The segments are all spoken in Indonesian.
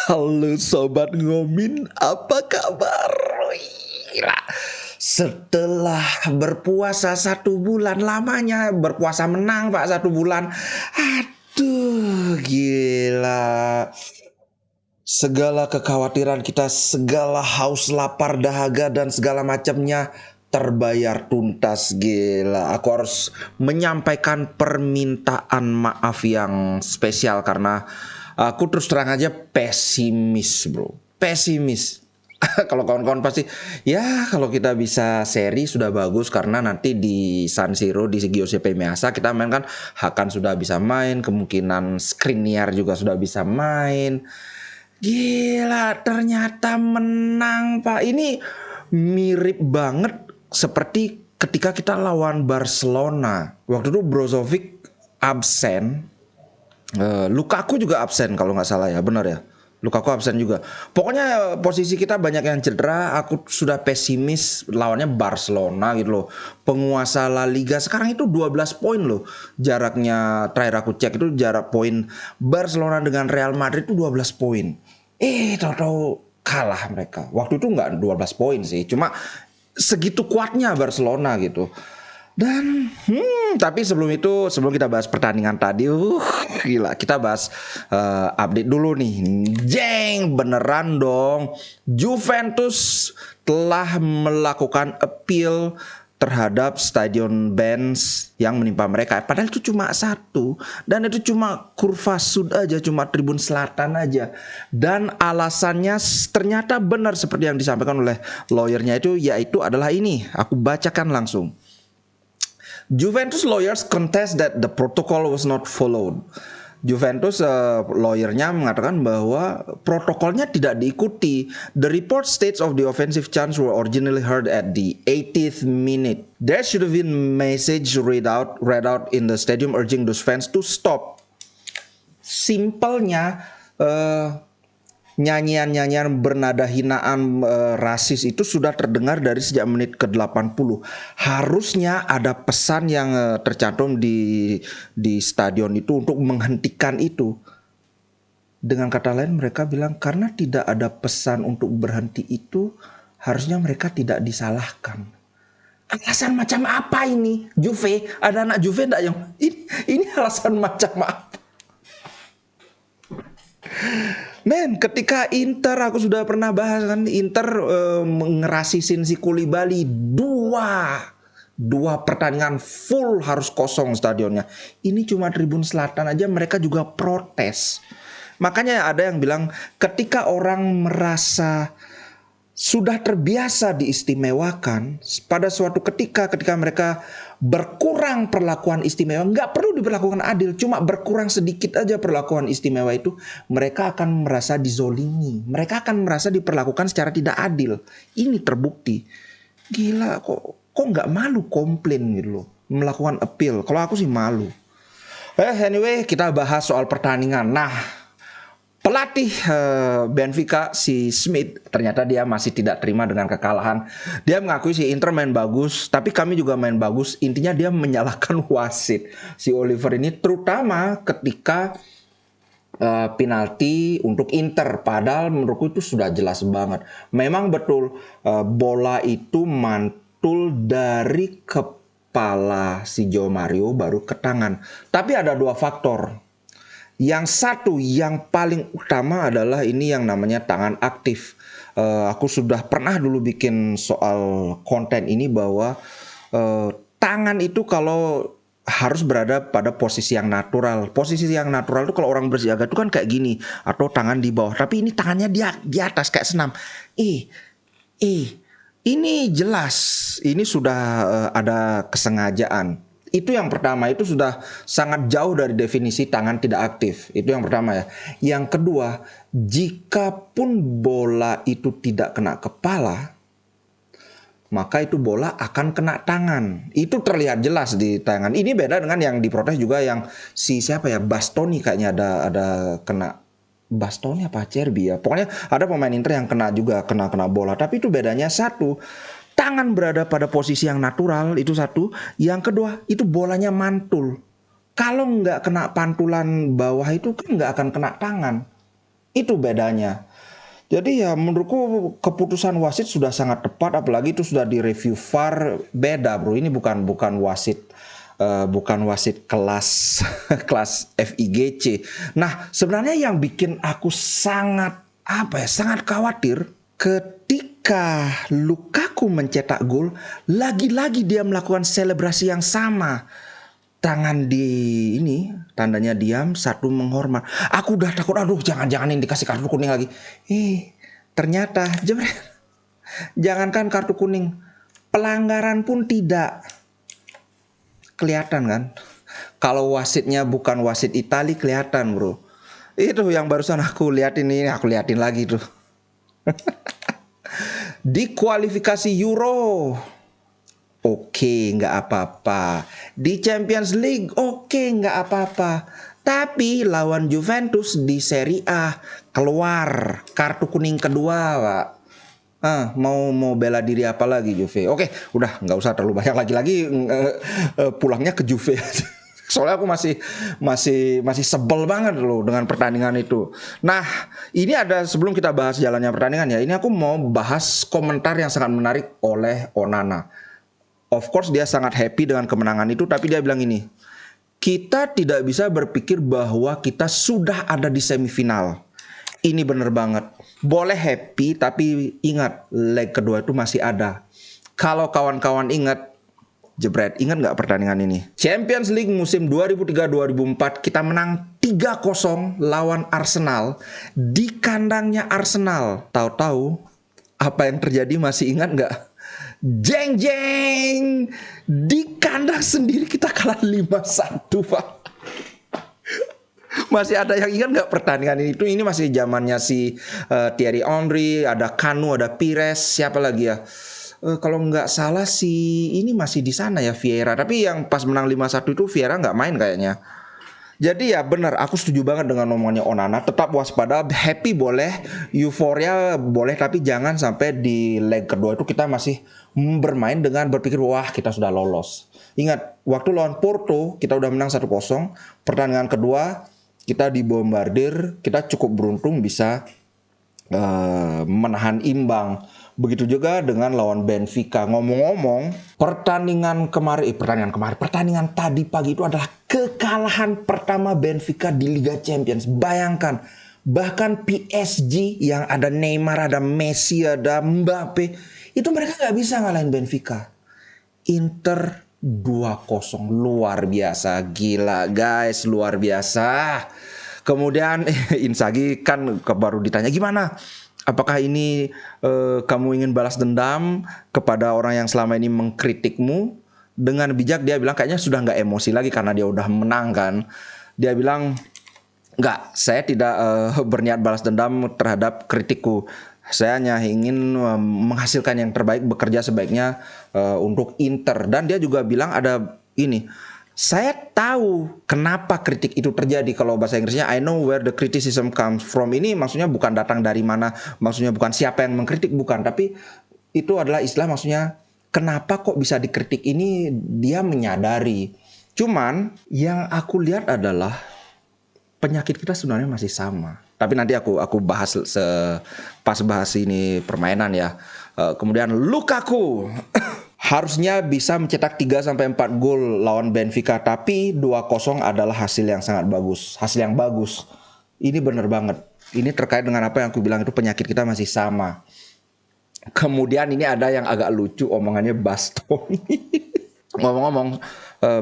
Halo Sobat Ngomin, apa kabar? Gila. Setelah berpuasa 1 bulan, lamanya berpuasa menang Pak 1 bulan. Aduh gila. Segala kekhawatiran kita, segala haus, lapar, dahaga, dan segala macamnya terbayar tuntas. Gila, aku harus menyampaikan permintaan maaf yang spesial karena aku terus terang aja pesimis bro, pesimis. Kalau kawan-kawan pasti ya kalau kita bisa seri sudah bagus karena nanti di San Siro di Giuseppe Meazza kita main kan Hakan sudah bisa main, kemungkinan Skriniar juga sudah bisa main. Gila, ternyata menang, Pak. Ini mirip banget seperti ketika kita lawan Barcelona. Waktu itu Brozovic absen, Lukaku juga absen kalau nggak salah ya, benar ya. Lukaku absen juga. Pokoknya posisi kita banyak yang cedera. Aku sudah pesimis lawannya Barcelona gitu loh. Penguasa La Liga sekarang itu 12 poin loh. Jaraknya terakhir aku cek itu jarak poin Barcelona dengan Real Madrid itu 12 poin. Tahu-tahu kalah mereka. Waktu itu nggak 12 poin sih. Cuma segitu kuatnya Barcelona gitu. Dan tapi sebelum kita bahas pertandingan tadi, gila, kita bahas update dulu nih. Jeng, beneran dong. Juventus telah melakukan appeal terhadap stadion Benz yang menimpa mereka. Padahal itu cuma satu, dan itu cuma kurva sud aja, cuma tribun selatan aja. Dan alasannya ternyata benar seperti yang disampaikan oleh lawyernya itu, yaitu adalah ini. Aku bacakan langsung. Juventus lawyers contest that the protocol was not followed. Juventus lawyernya mengatakan bahwa protokolnya tidak diikuti. The report states of the offensive chance were originally heard at the 80th minute. There should have been message read out in the stadium urging those fans to stop. Simpelnya nyanyian-nyanyian bernada hinaan rasis itu sudah terdengar dari sejak menit ke-80. Harusnya ada pesan yang tercantum di stadion itu untuk menghentikan itu. Dengan kata lain mereka bilang karena tidak ada pesan untuk berhenti itu, harusnya mereka tidak disalahkan. Alasan macam apa ini? Juve, ada anak Juve enggak yang ini alasan macam apa? Men, ketika Inter, aku sudah pernah bahas kan, Inter ngerasisin si Koulibaly dua pertandingan full harus kosong stadionnya. Ini cuma tribun selatan aja mereka juga protes. Makanya ada yang bilang ketika orang merasa sudah terbiasa diistimewakan, pada suatu ketika mereka berkurang perlakuan istimewa, nggak perlu diperlakukan adil, cuma berkurang sedikit aja perlakuan istimewa itu, mereka akan merasa dizolimi, mereka akan merasa diperlakukan secara tidak adil. Ini terbukti. Gila, kok nggak malu komplain gitu loh, melakukan appeal. Kalau aku sih malu. Anyway, kita bahas soal pertandingan. Nah, pelatih Benfica si Smith ternyata dia masih tidak terima dengan kekalahan. Dia mengakui si Inter main bagus, tapi kami juga main bagus. Intinya dia menyalahkan wasit si Oliver ini, terutama ketika penalti untuk Inter. Padahal menurutku itu sudah jelas banget. Memang betul bola itu mantul dari kepala si Joe Mario baru ke tangan. Tapi ada dua faktor. Yang satu yang paling utama adalah ini yang namanya tangan aktif. Aku sudah pernah dulu bikin soal konten ini bahwa tangan itu kalau harus berada pada posisi yang natural. Posisi yang natural itu kalau orang bersiaga itu kan kayak gini, atau tangan di bawah. Tapi ini tangannya di atas kayak senam. Ini jelas, ini sudah ada kesengajaan. Itu yang pertama, itu sudah sangat jauh dari definisi tangan tidak aktif. Itu yang pertama ya. Yang kedua, jikapun bola itu tidak kena kepala, maka itu bola akan kena tangan. Itu terlihat jelas di tangan. Ini beda dengan yang diprotes juga yang si siapa ya, Bastoni kayaknya ada kena. Bastoni apa Cerbi ya. Pokoknya ada pemain Inter yang kena juga, kena bola. Tapi itu bedanya satu, tangan berada pada posisi yang natural, itu satu. Yang kedua, itu bolanya mantul. Kalau nggak kena pantulan bawah itu kan nggak akan kena tangan. Itu bedanya. Jadi ya menurutku keputusan wasit sudah sangat tepat, apalagi itu sudah direview VAR. Beda bro, ini bukan wasit bukan wasit kelas kelas FIGC. Nah sebenarnya yang bikin aku sangat sangat khawatir ketika Lukaku mencetak gol, lagi-lagi dia melakukan selebrasi yang sama. Tangan di ini tandanya diam, satu menghormat. Aku udah takut, aduh jangan-jangan ini dikasih kartu kuning lagi. Ternyata jebret. Jangankan kartu kuning, pelanggaran pun tidak. Kelihatan kan? Kalau wasitnya bukan wasit Itali kelihatan bro. Itu yang barusan aku liatin ini, aku liatin lagi tuh. Di kualifikasi Euro, oke, nggak apa-apa. Di Champions League, oke, nggak apa-apa. Tapi lawan Juventus di Serie A keluar kartu kuning kedua, Pak. Mau bela diri apa lagi Juve? Oke, udah nggak usah terlalu banyak lagi pulangnya ke Juve. Soalnya aku masih sebel banget loh dengan pertandingan itu. Nah, ini ada sebelum kita bahas jalannya pertandingan ya. Ini aku mau bahas komentar yang sangat menarik oleh Onana. Of course dia sangat happy dengan kemenangan itu, tapi dia bilang ini, kita tidak bisa berpikir bahwa kita sudah ada di semifinal. Ini bener banget. Boleh happy, tapi ingat leg kedua itu masih ada. Kalau kawan-kawan ingat, jebret, ingat nggak pertandingan ini? Champions League musim 2003-2004 kita menang 3-0 lawan Arsenal di kandangnya Arsenal. Tahu-tahu apa yang terjadi, masih ingat nggak? Jeng jeng, di kandang sendiri kita kalah 5-1 Pak. Masih ada yang ingat nggak pertandingan ini? Ini masih zamannya si Thierry Henry, ada Kanu, ada Pires, siapa lagi ya? Kalau nggak salah si ini masih di sana ya, Vieira. Tapi yang pas menang 5-1 itu Vieira nggak main kayaknya. Jadi ya benar, aku setuju banget dengan omongannya Onana. Tetap waspada, happy boleh, euforia boleh, tapi jangan sampai di leg kedua itu kita masih bermain dengan berpikir wah kita sudah lolos. Ingat, waktu lawan Porto kita udah menang 1-0. Pertandingan kedua kita dibombardir, kita cukup beruntung bisa menahan imbang. Begitu juga dengan lawan Benfica. Ngomong-ngomong, pertandingan tadi pagi itu adalah kekalahan pertama Benfica di Liga Champions. Bayangkan, bahkan PSG yang ada Neymar, ada Messi, ada Mbappe, itu mereka nggak bisa ngalahin Benfica. Inter 2-0, luar biasa, gila guys, luar biasa. Kemudian Inzaghi kan baru ditanya gimana? Apakah ini kamu ingin balas dendam kepada orang yang selama ini mengkritikmu? Dengan bijak dia bilang kayaknya sudah nggak emosi lagi karena dia udah menang kan. Dia bilang nggak, saya tidak berniat balas dendam terhadap kritikku. Saya hanya ingin menghasilkan yang terbaik, bekerja sebaiknya untuk Inter. Dan dia juga bilang ada ini, saya tahu kenapa kritik itu terjadi. Kalau bahasa Inggrisnya I know where the criticism comes from. Ini maksudnya bukan datang dari mana, maksudnya bukan siapa yang mengkritik, bukan. Tapi itu adalah istilah, maksudnya kenapa kok bisa dikritik, ini dia menyadari. Cuman yang aku lihat adalah penyakit kita sebenarnya masih sama. Tapi nanti aku bahas pas bahas ini permainan ya. Kemudian Lukaku harusnya bisa mencetak 3-4 gol lawan Benfica, tapi 2-0 adalah hasil yang sangat bagus, hasil yang bagus. Ini benar banget. Ini terkait dengan apa yang aku bilang itu, penyakit kita masih sama. Kemudian ini ada yang agak lucu omongannya Bastoni. Ngomong-ngomong,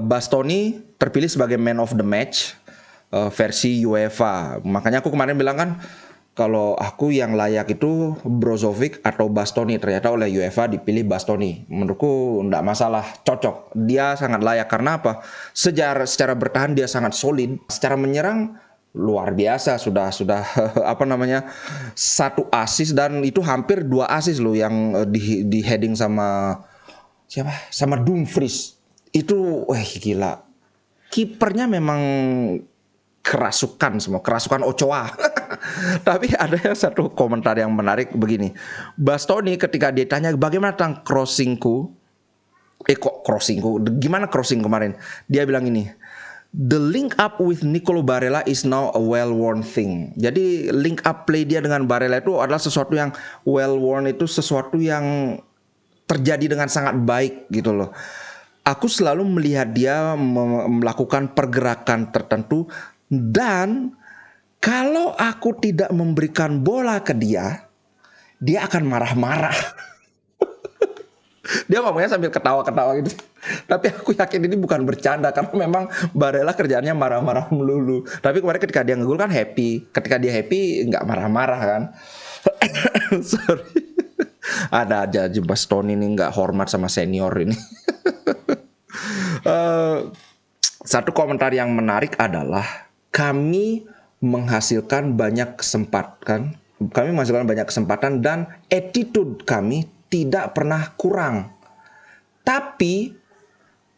Bastoni terpilih sebagai man of the match versi UEFA. Makanya aku kemarin bilang kan, kalau aku yang layak itu Brozovic atau Bastoni. Ternyata oleh UEFA dipilih Bastoni. Menurutku enggak masalah, cocok. Dia sangat layak karena apa? Secara bertahan dia sangat solid. Secara menyerang luar biasa, sudah satu assist, dan itu hampir 2 assist loh yang di heading sama siapa? Sama Dumfries. Itu gila. Kipernya memang kerasukan Ochoa. Tapi ada yang satu komentar yang menarik begini. Bastoni ketika dia tanya bagaimana tentang crossingku, gimana crossing kemarin? Dia bilang ini, the link up with Nicolo Barella is now a well-worn thing. Jadi link up play dia dengan Barella itu adalah sesuatu yang well-worn, itu sesuatu yang terjadi dengan sangat baik gitu loh. Aku selalu melihat dia melakukan pergerakan tertentu, dan kalau aku tidak memberikan bola ke dia, dia akan marah-marah. Dia ngomongnya sambil ketawa-ketawa gitu. Tapi aku yakin ini bukan bercanda, karena memang Barella kerjaannya marah-marah melulu. Tapi kemarin ketika dia ngegol kan happy. Ketika dia happy nggak marah-marah kan. Sorry. Ada aja Bastoni ini nggak hormat sama senior ini. Satu komentar yang menarik adalah kami menghasilkan banyak kesempatan dan attitude kami tidak pernah kurang. Tapi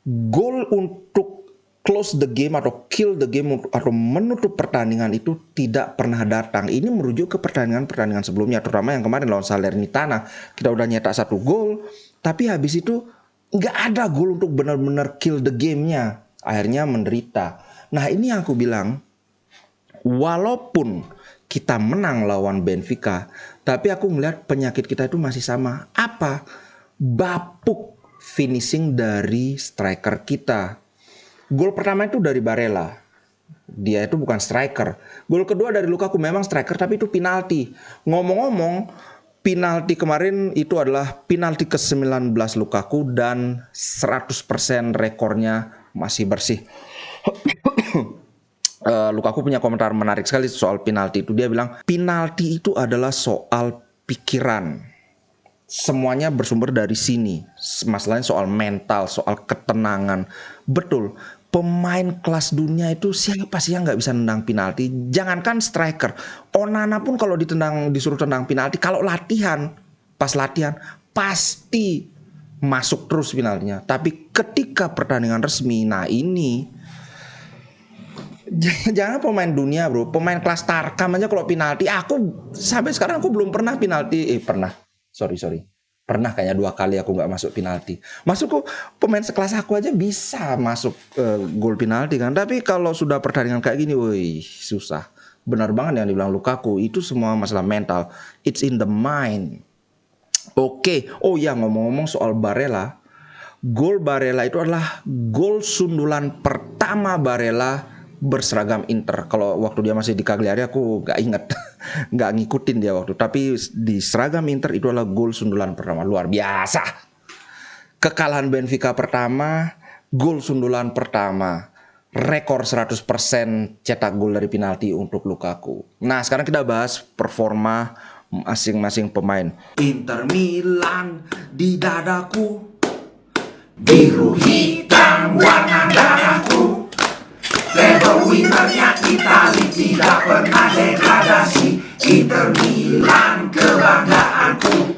goal untuk close the game atau kill the game atau menutup pertandingan itu tidak pernah datang. Ini merujuk ke pertandingan sebelumnya, terutama yang kemarin lawan Salernitana. Kita udah nyetak 1 gol, tapi habis itu nggak ada gol untuk benar-benar kill the game-nya. Akhirnya menderita. Nah ini yang aku bilang, walaupun kita menang lawan Benfica, tapi aku melihat penyakit kita itu masih sama. Apa? Bapuk finishing dari striker kita. Gol pertama itu dari Barella. Dia itu bukan striker. Gol kedua dari Lukaku, memang striker tapi itu penalti. Ngomong-ngomong, penalti kemarin itu adalah penalti ke-19 Lukaku dan 100% rekornya masih bersih. Lukaku punya komentar menarik sekali soal penalti itu. Dia bilang penalti itu adalah soal pikiran. Semuanya bersumber dari sini. Masalahnya soal mental, soal ketenangan. Betul. Pemain kelas dunia itu siapa sih yang nggak bisa nendang penalti? Jangankan striker, Onana pun kalau disuruh tendang penalti, kalau pas latihan pasti masuk terus penaltinya. Tapi ketika pertandingan resmi, nah ini jangan pemain dunia bro, pemain kelas Tarkam aja kalau penalti, aku sampai sekarang aku belum pernah penalti. Pernah kayaknya 2 kali aku nggak masuk penalti. Masuk pemain sekelas aku aja bisa masuk gol penalti kan. Tapi kalau sudah pertandingan kayak gini, woi susah. Benar banget yang dibilang Lukaku, itu semua masalah mental. It's in the mind. Oke. Oh ya, ngomong-ngomong soal Barella, gol Barella itu adalah gol sundulan pertama Barella berseragam Inter. Kalau waktu dia masih di Cagliari aku gak inget, gak ngikutin dia waktu. Tapi di seragam Inter itu adalah gol sundulan pertama. Luar biasa. Kekalahan Benfica pertama, gol sundulan pertama. Rekor 100% cetak gol dari penalti untuk Lukaku. Nah sekarang kita bahas performa masing-masing pemain. Inter Milan di dadaku, biru hitam warna darahku. Level winnernya Itali tidak pernah degradasi. Inter Milan kebanggaanku.